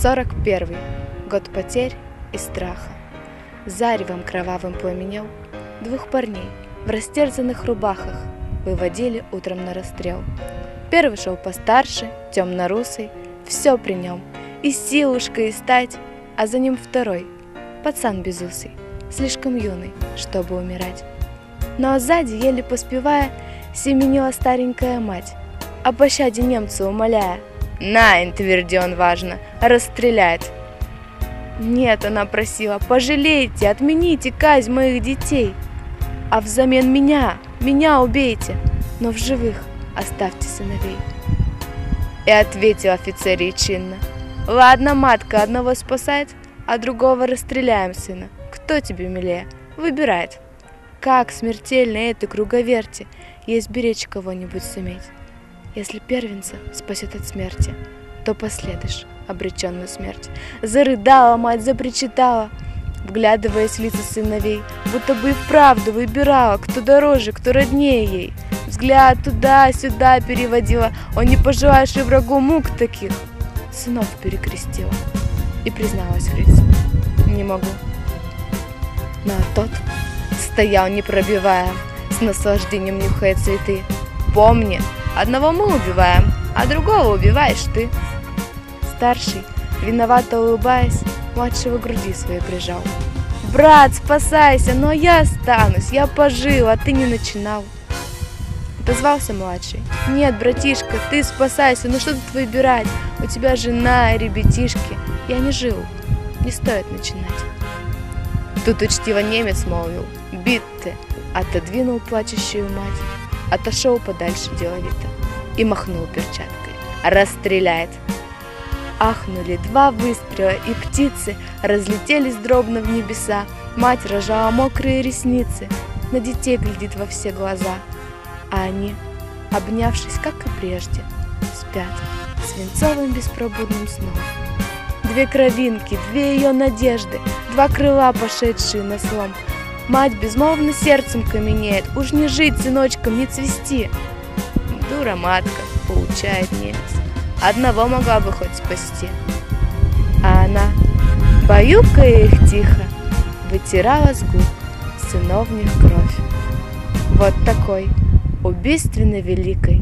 41 год потерь и страха. Заревом кровавым пламенел. Двух парней в растерзанных рубахах выводили утром на расстрел. Первый шел постарше, темно-русый, все при нем, и силушка, и стать, а за ним второй, пацан безусый, слишком юный, чтобы умирать. Но сзади, еле поспевая, семенила старенькая мать, о пощаде немца умоляя. «Найн», — тверди он важно, — «расстреляет». «Нет», — она просила, — «пожалейте, отмените казнь моих детей, а взамен меня убейте, но в живых оставьте сыновей». И ответил офицер ей чинно: «Ладно, матка, одного спасает, а другого расстреляем сына. Кто тебе милее? Выбирает. Как смертельно этой круговерти есть беречь кого-нибудь суметь. Если первенца спасет от смерти, то последуешь обречен на смерть». Зарыдала мать, запричитала, вглядываясь в лица сыновей, будто бы и вправду выбирала, кто дороже, кто роднее ей. Взгляд туда-сюда переводила: «О, не пожелаешь и врагу мук таких!» Сынов перекрестила и призналась в лице: «Не могу». Но тот стоял непробивая, с наслаждением нюхая цветы. «Помни, одного мы убиваем, а другого убиваешь ты». Старший, виновато улыбаясь, младшего к груди своей прижал. «Брат, спасайся, но я останусь, я пожил, а ты не начинал». Отозвался младший: «Нет, братишка, ты спасайся, ну что тут выбирать? У тебя жена и ребятишки. Я не жил, не стоит начинать». Тут учтиво немец молвил: «Бит ты!» Отодвинул плачущую мать, отошел подальше деловито и махнул перчаткой: «Расстреляет!» Ахнули два выстрела, и птицы разлетелись дробно в небеса. Мать рожала мокрые ресницы, на детей глядит во все глаза, а они, обнявшись, как и прежде, спят свинцовым беспробудным сном. Две кровинки, две ее надежды, два крыла, пошедшие на слом. Мать безмолвно сердцем каменеет: уж не жить сыночкам, не цвести. «Дура матка», — поучает немец, — «одного могла бы хоть спасти». А она, баюкая их тихо, вытирала с губ сыновних кровь. Вот такой убийственно великой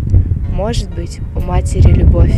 может быть у матери любовь.